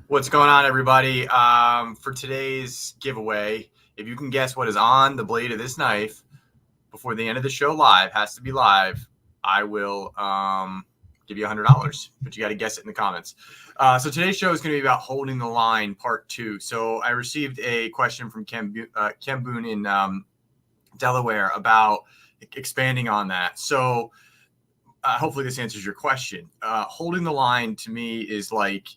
What's going on, everybody? For today's giveaway, if you can guess what is on the blade of this knife before the end of the show live, has to be live, I will give you $100, but you got to guess it in the comments. So today's show is going to be about holding the line part 2. So I received a question from Ken Boone in Delaware about expanding on that. So hopefully this answers your question. Holding the line to me is like,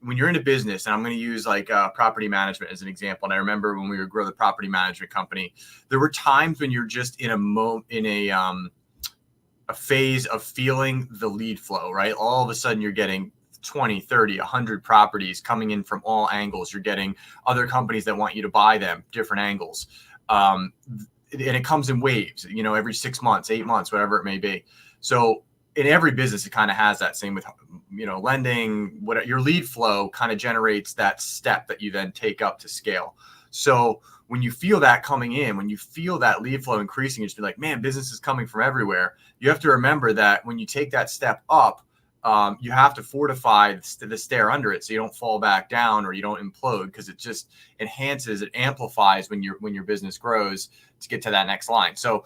when you're in a business, and I'm going to use like property management as an example. And I remember when we would grow the property management company, there were times when you're just in a phase of feeling the lead flow, right? All of a sudden you're getting 20, 30, 100 properties coming in from all angles. You're getting other companies that want you to buy them, different angles. And it comes in waves, every 6 months, 8 months, whatever it may be. So in every business, it kind of has that. Same with, lending. What your lead flow kind of generates that step that you then take up to scale. So when you feel that coming in, when you feel that lead flow increasing, you just be like, man, business is coming from everywhere. You have to remember that when you take that step up, you have to fortify the stair under it so you don't fall back down or you don't implode, because it just enhances, it amplifies when your business grows to get to that next line. So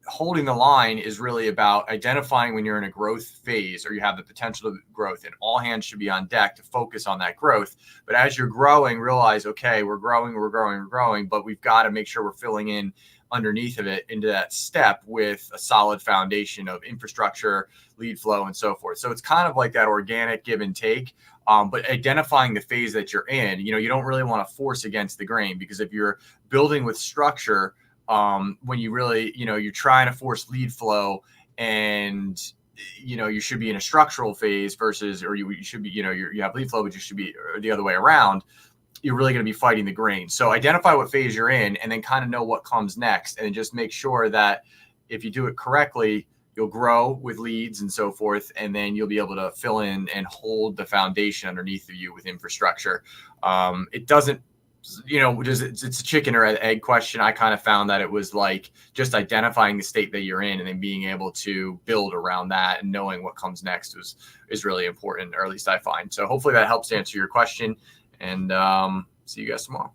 holding the line is really about identifying when you're in a growth phase or you have the potential of growth, and all hands should be on deck to focus on that growth. But as you're growing, realize, okay, we're growing, but we've got to make sure we're filling in underneath of it into that step with a solid foundation of infrastructure, lead flow, and so forth. So it's kind of like that organic give and take. But identifying the phase that you're in, you don't really want to force against the grain, because if you're building with structure, when you really, you're trying to force lead flow, and you should be in a structural phase versus, or you should be, you have lead flow, but you should be the other way around. You're really going to be fighting the grain. So identify what phase you're in, and then kind of know what comes next, and just make sure that if you do it correctly, you'll grow with leads and so forth, and then you'll be able to fill in and hold the foundation underneath of you with infrastructure. It doesn't, it's a chicken or egg question. I kind of found that it was like just identifying the state that you're in and then being able to build around that, and knowing what comes next is really important, or at least I find. So hopefully that helps answer your question, and see you guys tomorrow.